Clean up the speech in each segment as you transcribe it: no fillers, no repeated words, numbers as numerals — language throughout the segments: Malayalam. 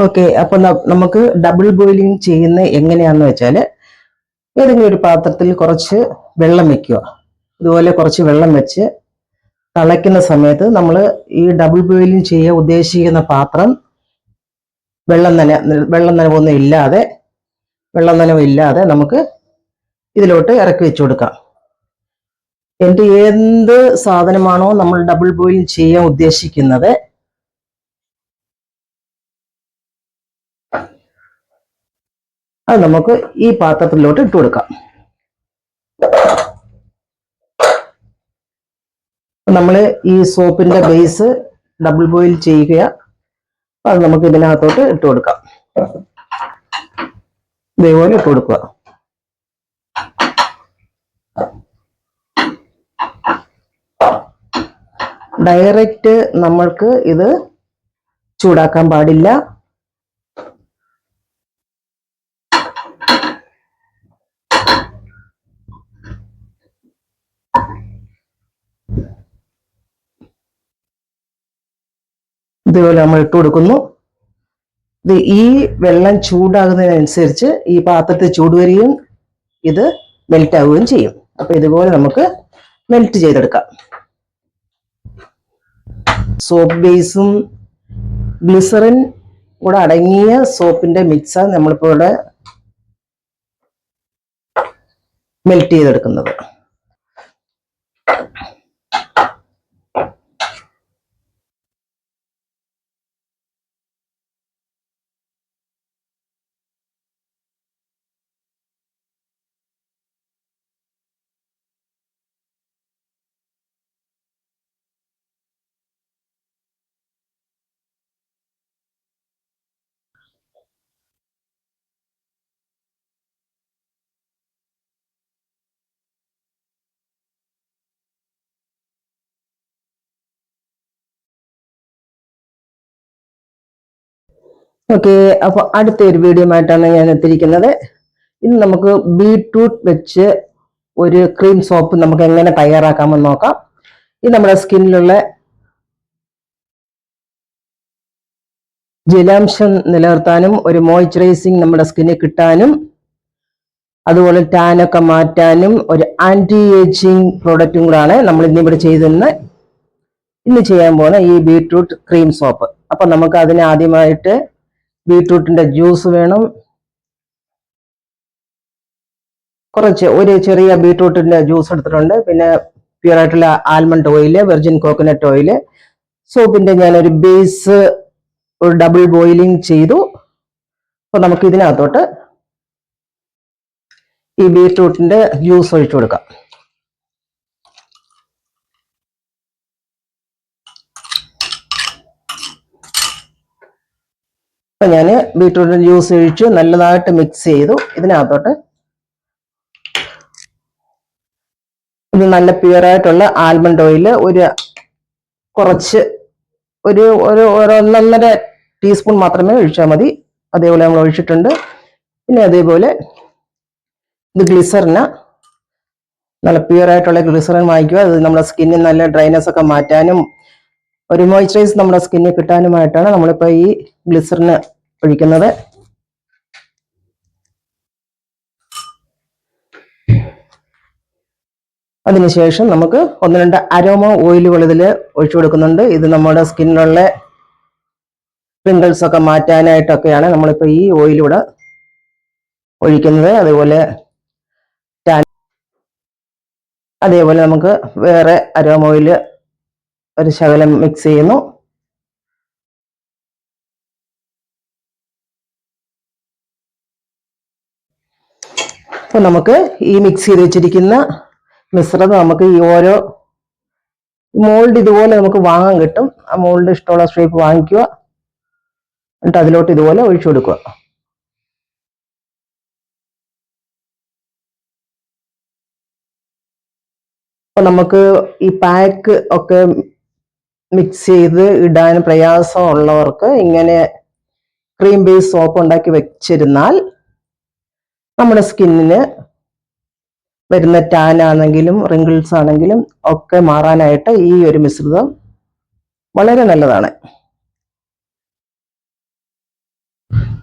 ഓക്കെ, അപ്പൊ നമുക്ക് ഡബിൾ ബോയിലിംഗ് ചെയ്യുന്ന എങ്ങനെയാന്ന് വെച്ചാൽ, ഏതെങ്കിലും ഒരു പാത്രത്തിൽ കുറച്ച് വെള്ളം വെക്കുക. ഇതുപോലെ കുറച്ച് വെള്ളം വെച്ച് തിളയ്ക്കുന്ന സമയത്ത് നമ്മൾ ഈ ഡബിൾ ബോയിലിംഗ് ചെയ്യാൻ ഉദ്ദേശിക്കുന്ന പാത്രം വെള്ളം നനവില്ലാതെ നമുക്ക് ഇതിലോട്ട് ഇറക്കി വെച്ചു കൊടുക്കാം. എന്നിട്ട് എന്ത് സാധനമാണോ നമ്മൾ ഡബിൾ ബോയിലിംഗ് ചെയ്യാൻ ഉദ്ദേശിക്കുന്നത് അത് നമുക്ക് ഈ പാത്രത്തിലോട്ട് ഇട്ട് കൊടുക്കാം. നമ്മൾ ഈ സോപ്പിന്റെ ബേസ് ഡബിൾ ബോയിൽ ചെയ്യുക. അത് നമുക്ക് ഇതിനകത്തോട്ട് ഇട്ട് കൊടുക്കാം. ഇതേപോലെ ഇട്ട് കൊടുക്കുക. ഡയറക്റ്റ് നമ്മൾക്ക് ഇത് ചൂടാക്കാൻ പാടില്ല. ഇതുപോലെ നമ്മൾ ഇട്ട് കൊടുക്കുന്നു. ഈ വെള്ളം ചൂടാകുന്നതിനനുസരിച്ച് ഈ പാത്രത്തിൽ ചൂട് വരികയും ഇത് മെൽറ്റ് ആവുകയും ചെയ്യും. അപ്പൊ ഇതുപോലെ നമുക്ക് മെൽറ്റ് ചെയ്തെടുക്കാം. സോപ്പ് ബേസും ഗ്ലിസറിൻ കൂടെ അടങ്ങിയ സോപ്പിന്റെ മിക്സാണ് നമ്മളിപ്പോൾ ഇവിടെ മെൽറ്റ് ചെയ്തെടുക്കുന്നത്. ഓക്കെ, അപ്പൊ അടുത്ത ഒരു വീഡിയോ ആയിട്ടാണ് ഞാൻ എത്തിയിരിക്കുന്നത്. ഇന്ന് നമുക്ക് ബീട്രൂട്ട് വെച്ച് ഒരു ക്രീം സോപ്പ് നമുക്ക് എങ്ങനെ തയ്യാറാക്കാമെന്ന് നോക്കാം. ഇത് നമ്മുടെ സ്കിന്നിലുള്ള ജലാംശം നിലനിർത്താനും ഒരു മോയ്സ്ചറൈസിങ് നമ്മുടെ സ്കിന്നിൽ കിട്ടാനും അതുപോലെ ടാനൊക്കെ മാറ്റാനും ഒരു ആന്റി ഏജിങ് പ്രോഡക്റ്റും കൂടാണ് നമ്മൾ ഇന്നിവിടെ ഇന്ന് ചെയ്യാൻ പോകുന്ന ഈ ബീട്രൂട്ട് ക്രീം സോപ്പ്. അപ്പൊ നമുക്ക് അതിന് ആദ്യമായിട്ട് ബീട്രൂട്ടിന്റെ ജ്യൂസ് വേണം. ഒരു ചെറിയ ബീട്രൂട്ടിന്റെ ജ്യൂസ് എടുത്തിട്ടുണ്ട്. പിന്നെ പ്യൂർ ആയിട്ടുള്ള almond oil, virgin coconut oil, സോപ്പിന്റെ ഞാനൊരു ബേസ് ഒരു ഡബിൾ ബോയിലിംഗ് ചെയ്തു. അപ്പൊ നമുക്ക് ഇതിനകത്തോട്ട് ഈ ബീട്രൂട്ടിന്റെ ജ്യൂസ് ഒഴിച്ചു കൊടുക്കാം. അപ്പൊ ഞാൻ ബീട്രൂട്ടിന്റെ ജ്യൂസ് ഒഴിച്ചു നല്ലതായിട്ട് മിക്സ് ചെയ്തു. ഇതിനകത്തോട്ട് ഇത് നല്ല പ്യൂർ ആയിട്ടുള്ള ആൽമണ്ട് ഓയില് കുറച്ച് ഒരു 1.5 ടീസ്പൂൺ മാത്രമേ ഒഴിച്ചാൽ മതി. അതേപോലെ നമ്മൾ ഒഴിച്ചിട്ടുണ്ട്. പിന്നെ അതേപോലെ ഇത് ഗ്ലിസറിന് നല്ല പ്യൂർ ആയിട്ടുള്ള ഗ്ലിസറിൻ വാങ്ങിക്കുക. അത് നമ്മുടെ സ്കിന്നിൽ നല്ല ഡ്രൈനെസ് ഒക്കെ മാറ്റാനും ഒരു മോയ്സ്ചറൈസ് നമ്മുടെ സ്കിന്നിൽ കിട്ടാനുമായിട്ടാണ് നമ്മളിപ്പോൾ ഈ ഗ്ലിസറിന് ഒഴിക്കുന്നത്. അതിനുശേഷം നമുക്ക് 1-2 അരോമ ഓയിലുകൾ ഇതിൽ ഒഴിച്ചു കൊടുക്കുന്നുണ്ട്. ഇത് നമ്മുടെ സ്കിന്നിലുള്ള പിമ്പിൾസ് ഒക്കെ മാറ്റാനായിട്ടൊക്കെയാണ് നമ്മളിപ്പോൾ ഈ ഓയിലൂടെ ഒഴിക്കുന്നത്. അതേപോലെ നമുക്ക് വേറെ അരോമ ഓയിൽ ഒരു ശകലം മിക്സ് ചെയ്യുന്നു. അപ്പൊ നമുക്ക് ഈ മിക്സ് ചെയ്ത് വെച്ചിരിക്കുന്ന മിശ്രിതം നമുക്ക് ഈ ഓരോ മോൾഡ് ഇതുപോലെ നമുക്ക് വാങ്ങാൻ കിട്ടും. ആ മോൾഡ് ഇഷ്ടമുള്ള ഷേപ്പ് വാങ്ങിക്കുക. എന്നിട്ട് അതിലോട്ട് ഇതുപോലെ ഒഴിച്ചു കൊടുക്കുക. അപ്പൊ നമുക്ക് ഈ പാക്ക് ഒക്കെ മിക്സ് ചെയ്ത് ഇടാൻ പ്രയാസമുള്ളവർക്ക് ഇങ്ങനെ ക്രീം ബേസ് സോപ്പ് ഉണ്ടാക്കി വെച്ചിരുന്നാൽ നമ്മുടെ സ്കിന്നിന് വരുന്ന ടാൻ ആണെങ്കിലും റിങ്കിൾസ് ആണെങ്കിലും ഒക്കെ മാറാനായിട്ട് ഈ ഒരു മിശ്രിതം വളരെ നല്ലതാണ്.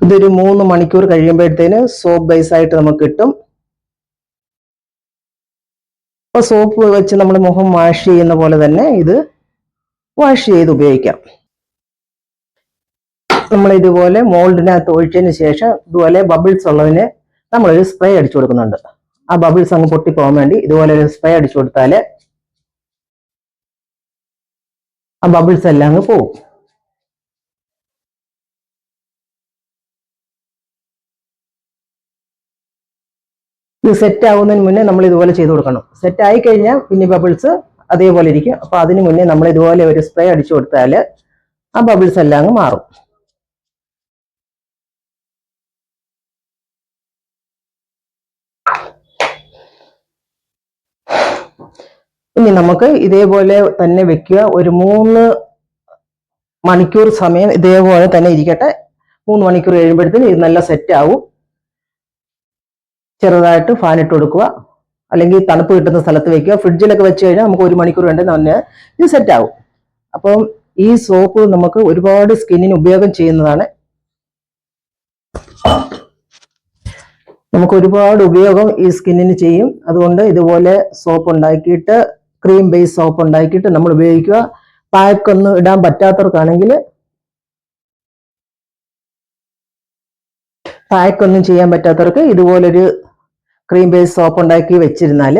ഇതൊരു 3 മണിക്കൂർ കഴിയുമ്പോഴത്തേന് സോപ്പ് ബേസ് ആയിട്ട് നമുക്ക് കിട്ടും. അപ്പൊ സോപ്പ് വെച്ച് നമ്മൾ മുഖം വാഷ് ചെയ്യുന്ന പോലെ തന്നെ ഇത് വാഷ് ചെയ്ത് ഉപയോഗിക്കാം. നമ്മൾ ഇതുപോലെ മോൾഡിനകത്ത് ഒഴിച്ചതിന് ശേഷം ഇതുപോലെ ബബിൾസ് ഉള്ളതിന് നമ്മളൊരു സ്പ്രേ അടിച്ചു കൊടുക്കുന്നുണ്ട്. ആ ബബിൾസ് അങ്ങ് പൊട്ടിപ്പോകാൻ വേണ്ടി ഇതുപോലെ ഒരു സ്പ്രേ അടിച്ചു കൊടുത്താൽ ആ ബബിൾസ് എല്ലാം അങ്ങ് പോകും. ഇത് സെറ്റ് ആവുന്നതിന് മുന്നേ നമ്മൾ ഇതുപോലെ ചെയ്ത് കൊടുക്കണം. സെറ്റ് ആയി കഴിഞ്ഞാൽ പിന്നെ ബബിൾസ് അതേപോലെ ഇരിക്കും. അപ്പൊ അതിന് മുന്നേ നമ്മൾ ഇതുപോലെ ഒരു സ്പ്രേ അടിച്ചു കൊടുത്താൽ ആ ബബിൾസ് എല്ലാം അങ്ങ് മാറും. ഇനി നമുക്ക് ഇതേപോലെ തന്നെ വെക്കുക. ഒരു 3 മണിക്കൂർ സമയം ഇതേപോലെ തന്നെ ഇരിക്കട്ടെ. 3 മണിക്കൂർ കഴിയുമ്പോഴത്തേന് ഇത് നല്ല സെറ്റ് ആവും. ചെറുതായിട്ട് ഫാൻ ഇട്ട് കൊടുക്കുക, അല്ലെങ്കിൽ തണുപ്പ് കിട്ടുന്ന സ്ഥലത്ത് വെക്കുക. ഫ്രിഡ്ജിലൊക്കെ വെച്ച് കഴിഞ്ഞാൽ നമുക്ക് 1 മണിക്കൂർ വേണ്ടി തന്നെ ഇത് സെറ്റ് ആവും. അപ്പം ഈ സോപ്പ് നമുക്ക് ഒരുപാട് സ്കിന്നിന് ഉപയോഗം ചെയ്യുന്നതാണ്. നമുക്ക് ഒരുപാട് ഉപയോഗം ഈ സ്കിന്നിന് ചെയ്യും. അതുകൊണ്ട് ഇതുപോലെ സോപ്പ് ഉണ്ടാക്കിയിട്ട്, ക്രീം ബേസ് സോപ്പ് ഉണ്ടാക്കിയിട്ട് നമ്മൾ ഉപയോഗിക്കുക. പാക്കൊന്നും ഇടാൻ പറ്റാത്തവർക്കാണെങ്കിൽ, പാക്കൊന്നും ചെയ്യാൻ പറ്റാത്തവർക്ക് ഇതുപോലൊരു ക്രീം ബേസ് സോപ്പ് ഉണ്ടാക്കി വെച്ചിരുന്നാൽ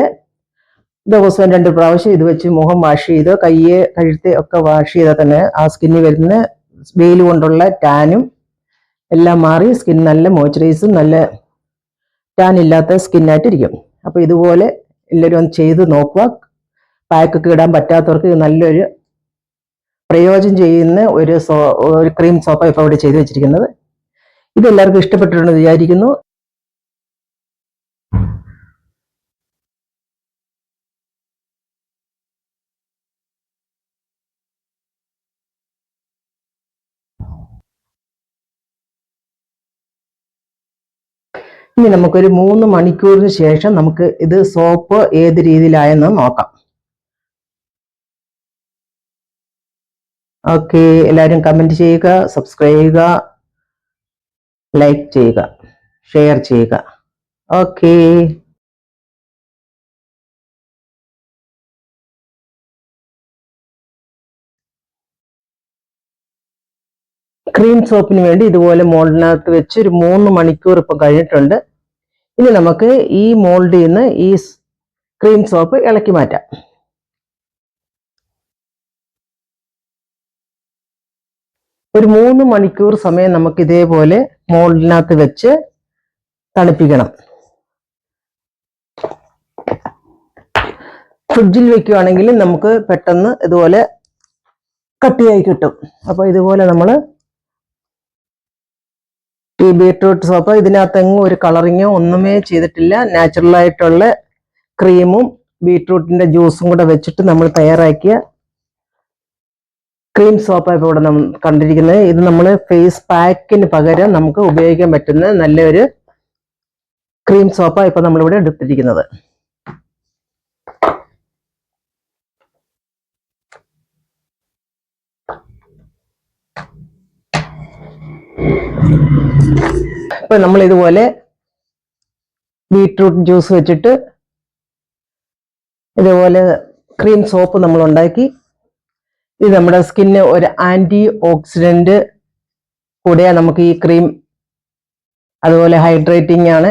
ദിവസവും 2 പ്രാവശ്യം ഇത് വെച്ച് മുഖം വാഷ് ചെയ്ത് കയ്യെ കഴുത്തെ ഒക്കെ വാഷ് ചെയ്താൽ തന്നെ ആ സ്കിന്നിൽ വരുന്ന വെയിൽ കൊണ്ടുള്ള ടാനും എല്ലാം മാറി സ്കിൻ നല്ല മോയ്സ്ചറൈസും നല്ല ടാൻ ഇല്ലാത്ത സ്കിന്നായിട്ടിരിക്കും. അപ്പോൾ ഇതുപോലെ എല്ലാവരും ഒന്ന് ചെയ്ത് നോക്കുക. പാക്കൊക്കെ ഇടാൻ പറ്റാത്തവർക്ക് നല്ലൊരു പ്രയോജനം ചെയ്യുന്ന ഒരു ക്രീം സോപ്പാണ് ഇപ്പോൾ ഇവിടെ ചെയ്ത് വെച്ചിരിക്കുന്നത്. ഇതെല്ലാവർക്കും ഇഷ്ടപ്പെട്ടിട്ടുണ്ടെന്ന് വിചാരിക്കുന്നു. ഇനി നമുക്കൊരു 3 മണിക്കൂറിന് ശേഷം നമുക്ക് ഇത് സോപ്പ് ഏത് രീതിയിലായെന്ന് നോക്കാം. ഓക്കെ, എല്ലാവരും കമന്റ് ചെയ്യുക, സബ്സ്ക്രൈബ് ചെയ്യുക, ലൈക്ക് ചെയ്യുക, ഷെയർ ചെയ്യുക. ഓക്കെ. ക്രീം സോപ്പിന് വേണ്ടി ഇതുപോലെ മോൾഡിനകത്ത് വെച്ച് ഒരു 3 മണിക്കൂർ ഇപ്പം കഴിഞ്ഞിട്ടുണ്ട്. ഇനി നമുക്ക് ഈ മോൾഡിൽ നിന്ന് ഈ ക്രീം സോപ്പ് ഇളക്കി മാറ്റാം. ഒരു 3 മണിക്കൂർ സമയം നമുക്ക് ഇതേപോലെ മോൾഡിനകത്ത് വെച്ച് തണുപ്പിക്കണം. ഫ്രിഡ്ജിൽ വെക്കുകയാണെങ്കിൽ നമുക്ക് പെട്ടെന്ന് ഇതുപോലെ കട്ടിയായി കിട്ടും. അപ്പൊ ഇതുപോലെ നമ്മൾ ഈ ബീട്രൂട്ട് സോപ്പ് ഇതിനകത്തെങ്ങും ഒരു കളറിങ്ങോ ഒന്നുമേ ചെയ്തിട്ടില്ല. നാച്ചുറൽ ആയിട്ടുള്ള ക്രീമും ബീട്രൂട്ടിന്റെ ജ്യൂസും കൂടെ വെച്ചിട്ട് നമ്മൾ തയ്യാറാക്കിയ ക്രീം സോപ്പാണ് ഇപ്പോൾ ഇവിടെ നമ്മൾ കണ്ടിരിക്കുന്നത്. ഇത് നമ്മൾ ഫേസ് പാക്കിന് പകരം നമുക്ക് ഉപയോഗിക്കാൻ പറ്റുന്ന നല്ലൊരു ക്രീം സോപ്പാണ് ഇപ്പോൾ നമ്മളിവിടെ എടുത്തിരിക്കുന്നത്. ഇപ്പൊ നമ്മൾ ഇതുപോലെ ബീട്രൂട്ട് ജ്യൂസ് വെച്ചിട്ട് ഇതുപോലെ ക്രീം സോപ്പ് നമ്മൾ ഉണ്ടാക്കി. ഇത് നമ്മുടെ സ്കിന്ന് ഒരു ആന്റി ഓക്സിഡന്റ് കൂടെ നമുക്ക് ഈ ക്രീം. അതുപോലെ ഹൈഡ്രേറ്റിംഗ് ആണ്,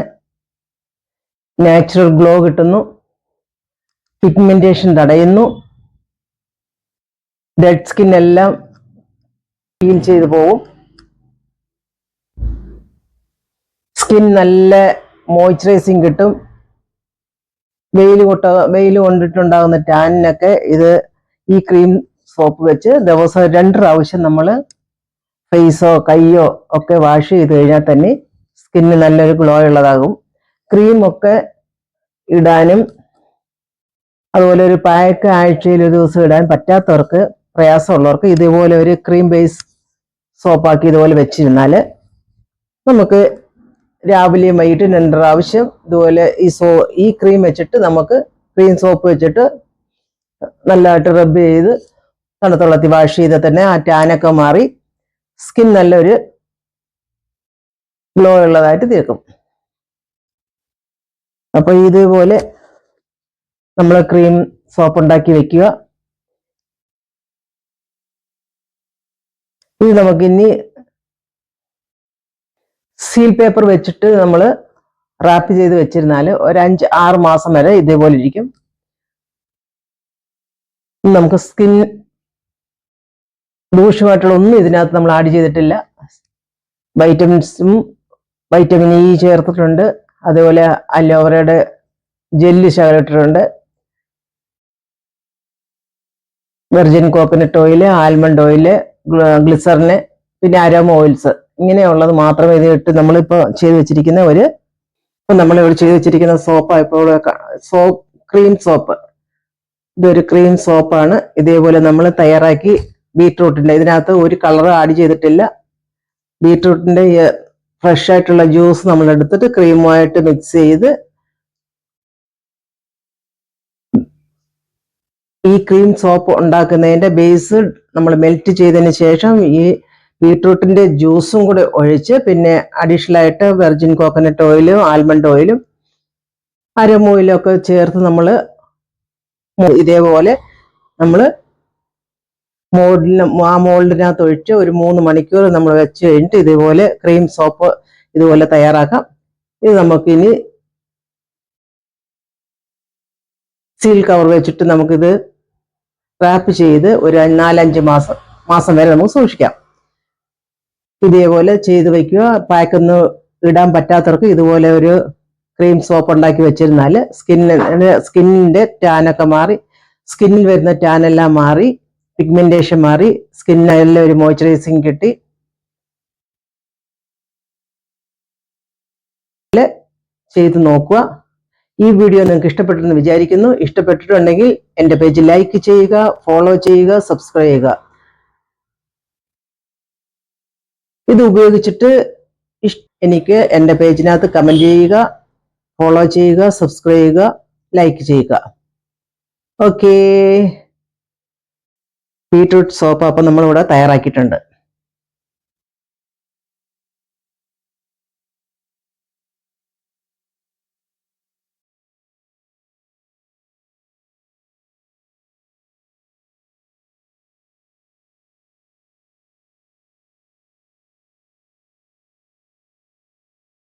നാച്ചുറൽ ഗ്ലോ കിട്ടുന്നു, പിഗ്മെന്റേഷൻ തടയുന്നു, ഡെഡ് സ്കിൻ എല്ലാം ക്ലീൻ ചെയ്തു പോകും. സ്കിൻ നല്ല മോയ്സ്ചറൈസിങ് കിട്ടും. വെയിൽ കൊണ്ടിട്ടുണ്ടാകുന്ന ടാനിനൊക്കെ ഇത് ഈ ക്രീം സോപ്പ് വെച്ച് ദിവസം 2 പ്രാവശ്യം നമ്മൾ ഫേസോ കയ്യോ ഒക്കെ വാഷ് ചെയ്ത് കഴിഞ്ഞാൽ തന്നെ സ്കിന്ന് നല്ലൊരു ഗ്ലോ ഉള്ളതാകും. ക്രീമൊക്കെ ഇടാനും അതുപോലെ ഒരു പാക്ക് ആഴ്ചയിൽ ഒരു ദിവസം ഇടാൻ പറ്റാത്തവർക്ക്, പ്രയാസമുള്ളവർക്ക് ഇതുപോലെ ഒരു ക്രീം ബേസ് സോപ്പാക്കി ഇതുപോലെ വെച്ചിരുന്നാൽ നമുക്ക് രാവിലെയും വൈകിട്ടും 2 പ്രാവശ്യം ഇതുപോലെ ഈ ക്രീം വെച്ചിട്ട് നമുക്ക് ക്രീം സോപ്പ് വെച്ചിട്ട് നല്ലതായിട്ട് റബ്ബ് ചെയ്ത് തണുത്തുള്ളത്തി വാഷ് ചെയ്താൽ തന്നെ ആ ടാനൊക്കെ മാറി സ്കിൻ നല്ലൊരു ഗ്ലോ ഉള്ളതായിട്ട് തീർക്കും. അപ്പൊ ഇതുപോലെ നമ്മൾ ക്രീം സോപ്പ് ഉണ്ടാക്കി വെക്കുക. ഇത് നമുക്കിനി സീൽ പേപ്പർ വെച്ചിട്ട് നമ്മൾ റാപ്പ് ചെയ്ത് വെച്ചിരുന്നാൽ ഒരു 5-6 മാസം വരെ ഇതേപോലെ ഇരിക്കും. നമുക്ക് സ്കിൻ ദൂഷ്യമായിട്ടുള്ള ഒന്നും ഇതിനകത്ത് നമ്മൾ ആഡ് ചെയ്തിട്ടില്ല. വൈറ്റമിൻ ഇ ചേർത്തിട്ടുണ്ട്, അതേപോലെ അലോവേരയുടെ ജെല്ല് ശകലിട്ടിട്ടുണ്ട്, virgin coconut oil, almond oil, glycerin, പിന്നെ അരോമ ഓയിൽസ്, ഇങ്ങനെയുള്ളത് മാത്രമേ ഇത് ഇട്ട് നമ്മളിപ്പോൾ ചെയ്ത് വെച്ചിരിക്കുന്ന നമ്മളിവിടെ ചെയ്ത് വെച്ചിരിക്കുന്ന സോപ്പ് ഇപ്പോൾ ക്രീം സോപ്പ്. ഇതൊരു ക്രീം സോപ്പാണ്. ഇതേപോലെ നമ്മൾ തയ്യാറാക്കി ബീറ്റ്റൂട്ടിന്റെ, ഇതിനകത്ത് ഒരു കളർ ആഡ് ചെയ്തിട്ടില്ല. ബീറ്റ്റൂട്ടിന്റെ ഫ്രഷ് ആയിട്ടുള്ള ജ്യൂസ് നമ്മൾ എടുത്തിട്ട് ക്രീമുമായിട്ട് മിക്സ് ചെയ്ത് ഈ ക്രീം സോപ്പ് ഉണ്ടാക്കുന്നതിന്റെ ബേസ് നമ്മൾ മെൽറ്റ് ചെയ്തതിന് ശേഷം ഈ ബീട്രൂട്ടിന്റെ ജ്യൂസും കൂടെ ഒഴിച്ച് പിന്നെ അഡീഷണൽ ആയിട്ട് വെർജിൻ കോക്കനട്ട് ഓയിലും ആൽമണ്ട് ഓയിലും അരോമ ഓയിലും ഒക്കെ ചേർത്ത് നമ്മൾ ഇതേപോലെ നമ്മൾ മോൾഡിനകത്ത് ഒഴിച്ച് ഒരു 3 മണിക്കൂർ നമ്മൾ വെച്ച് കഴിഞ്ഞിട്ട് ഇതേപോലെ ക്രീം സോപ്പ് ഇതുപോലെ തയ്യാറാക്കാം. ഇത് നമുക്കിനി സീൽ കവർ വെച്ചിട്ട് നമുക്കിത് റാപ്പ് ചെയ്ത് ഒരു 4-5 മാസം വരെ നമുക്ക് സൂക്ഷിക്കാം. ഇതേപോലെ ചെയ്ത് വെക്കുക. പാക്കൊന്നും ഇടാൻ പറ്റാത്തവർക്ക് ഇതുപോലെ ഒരു ക്രീം സോപ്പ് ഉണ്ടാക്കി വെച്ചിരുന്നാൽ സ്കിന്നിന്റെ ടാനൊക്കെ മാറി, സ്കിന്നിൽ വരുന്ന ടാനെല്ലാം മാറി, പിഗ്മെന്റേഷൻ മാറി, സ്കിന്നിനെല്ലാം ഒരു മോയ്സ്ചറൈസിങ് കിട്ടി. ചെയ്ത് നോക്കുക. ഈ വീഡിയോ നിങ്ങൾക്ക് ഇഷ്ടപ്പെട്ടെന്ന് വിചാരിക്കുന്നു. ഇഷ്ടപ്പെട്ടിട്ടുണ്ടെങ്കിൽ എൻ്റെ പേജ് ലൈക്ക് ചെയ്യുക, ഫോളോ ചെയ്യുക, സബ്സ്ക്രൈബ് ചെയ്യുക. ഇത് ഉപയോഗിച്ചിട്ട് എനിക്ക് എൻ്റെ പേജിനകത്ത് കമന്റ് ചെയ്യുക, ഫോളോ ചെയ്യുക, സബ്സ്ക്രൈബ് ചെയ്യുക, ലൈക്ക് ചെയ്യുക. ഓക്കേ, ബീട്രൂട്ട് സോപ്പ് അപ്പം നമ്മളിവിടെ തയ്യാറാക്കിയിട്ടുണ്ട്.